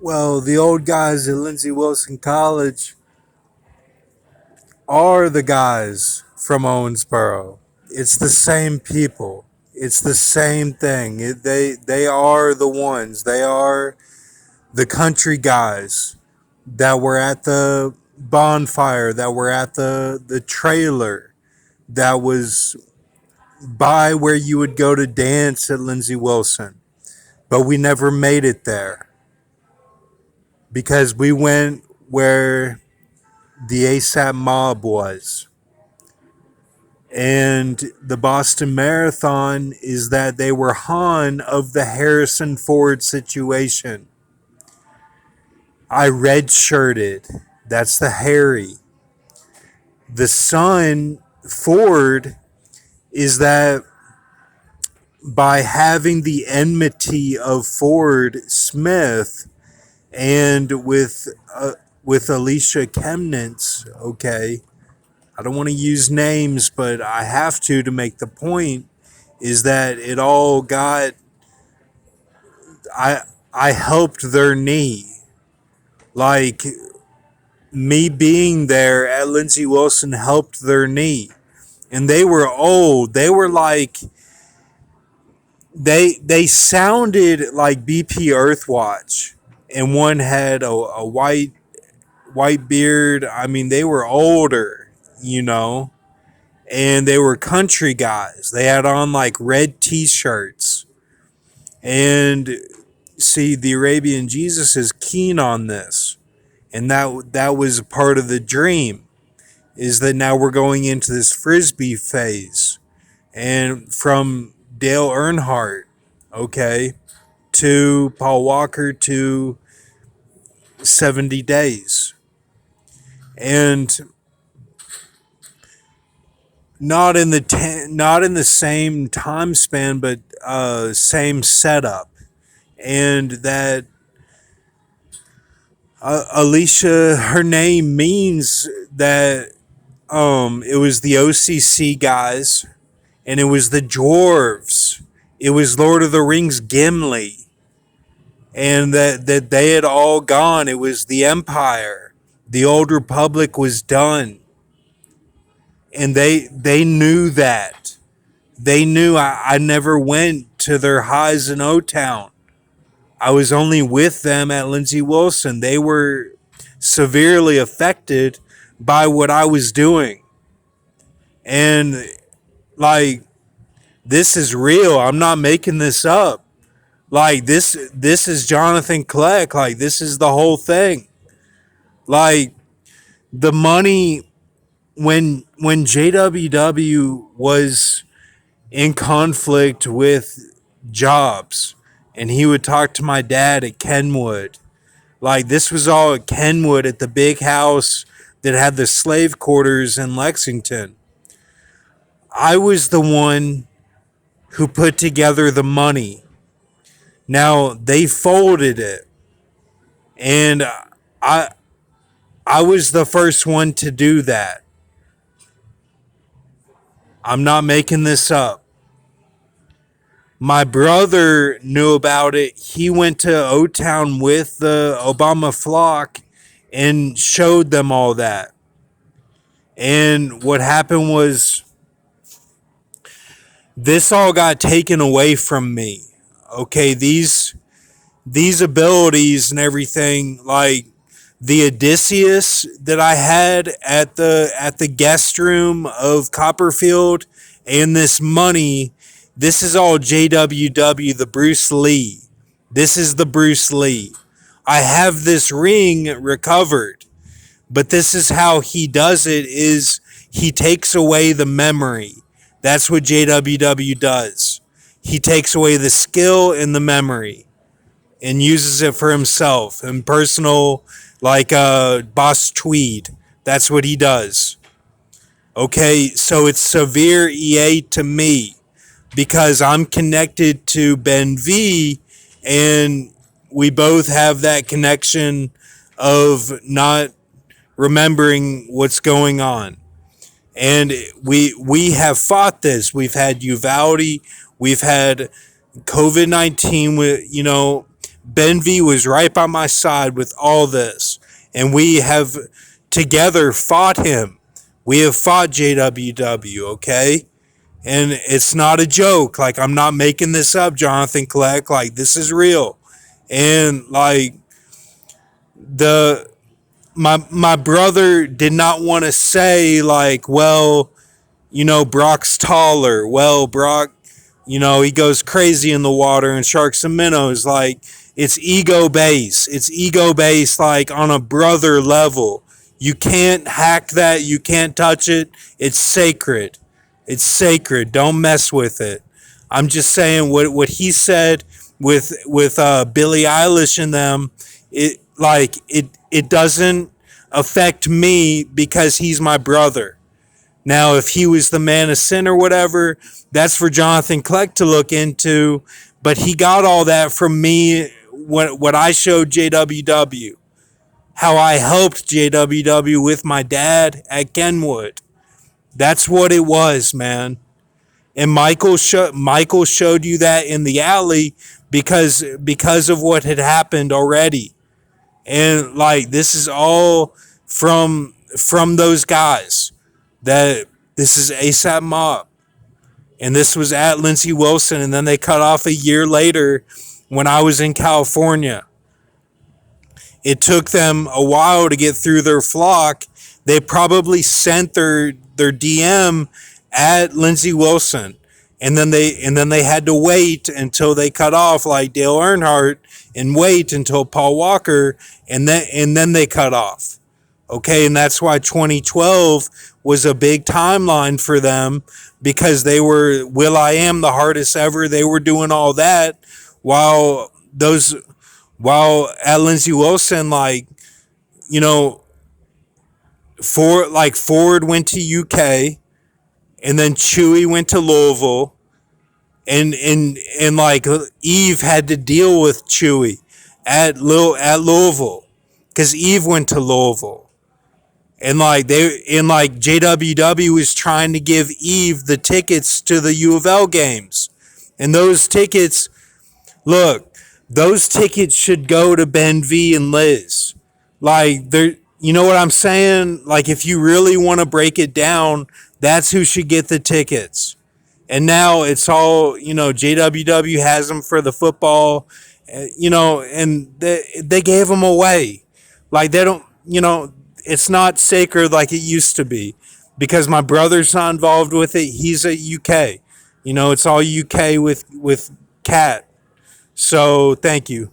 Well, the old guys at Lindsey Wilson College are the guys from Owensboro. It's the same people. It's the same thing. They are the ones. They are the country guys that were at the bonfire, that were at the trailer, that was by where you would go to dance at Lindsey Wilson. But we never made it there because we went where the ASAP mob was. And the Boston Marathon is that they were Han of the Harrison Ford situation. I redshirted. That's the Harry. The son, Ford, is that by having the enmity of Ford Smith and with Alicia Chemnitz, okay, I don't want to use names, but I have to make the point, is that it all got, I I helped their knee. Like, me being there at Lindsey Wilson helped their knee. And they were old. They were like, they sounded like BP Earthwatch. And one had a white beard. I mean, they were older, you know. And they were country guys. They had on like red t-shirts. And see, the Arabian Jesus is keen on this. And that was part of the dream, is that now we're going into this frisbee phase. And from Dale Earnhardt, okay, to Paul Walker to 70 days. And not in the same time span, but same setup. And that Alicia, her name means that it was the OCC guys, and it was the dwarves. It was Lord of the Rings Gimli, and that they had all gone. It was the Empire. The Old Republic was done, and they knew that. They knew I never went to their highs in O-Town. I was only with them at Lindsey Wilson. They were severely affected by what I was doing. And like, this is real. I'm not making this up. Like, this is Jonathan Kleck. Like, this is the whole thing. Like, the money, when JWW was in conflict with Jobs, and he would talk to my dad at Kenwood. Like, this was all at Kenwood, at the big house that had the slave quarters in Lexington. I was the one who put together the money. Now, they folded it. And I I was the first one to do that. I'm not making this up. My brother knew about it. He went to O-Town with the Obama flock and showed them all that. And what happened was, this all got taken away from me. Okay, these abilities and everything, like the Odysseus that I had at the guest room of Copperfield, and this money, this is all JWW, the Bruce Lee. This is the Bruce Lee. I have this ring recovered, but this is how he does it, is he takes away the memory. That's what JWW does. He takes away the skill and the memory and uses it for himself and personal, like Boss Tweed. That's what he does. Okay, so it's severe EA to me because I'm connected to Ben V, and we both have that connection of not remembering what's going on. And we have fought this. We've had Uvalde. We've had COVID-19. Ben V was right by my side with all this, and we have together fought him. We have fought JWW, okay? And it's not a joke. Like, I'm not making this up, Jonathan Kleck. Like, this is real. And like the my brother did not want to say like, well, Brock's taller. Well, Brock, he goes crazy in the water and sharks and minnows. Like, it's ego based. It's ego based, like on a brother level. You can't hack that. You can't touch it. It's sacred. It's sacred. Don't mess with it. I'm just saying what he said with Billie Eilish and them. It doesn't affect me because he's my brother. Now, if he was the man of sin or whatever, that's for Jonathan Kleck to look into. But he got all that from me, what I showed JWW, how I helped JWW with my dad at Kenwood. That's what it was, man. And Michael showed you that in the alley because of what had happened already. And like, this is all from those guys. That this is ASAP Mob, and this was at Lindsey Wilson, and then they cut off a year later when I was in California. It took them a while to get through their flock. They probably sent their DM at Lindsey Wilson, and then they had to wait until they cut off, like Dale Earnhardt, and wait until Paul Walker, and then they cut off. Okay, and that's why 2012 was a big timeline for them, because they were will.i.am the hardest ever. They were doing all that while at Lindsey Wilson, like, Ford went to UK, and then Chewy went to Louisville, and like Eve had to deal with Chewy at Louisville, because Eve went to Louisville. And like JWW was trying to give Eve the tickets to the U of L games. And those tickets should go to Ben V and Liz. Like, you know what I'm saying? Like, if you really want to break it down, that's who should get the tickets. And now it's all, JWW has them for the football, and they gave them away. Like, they don't, it's not sacred like it used to be, because my brother's not involved with it. He's at UK. It's all UK with Cat. So thank you.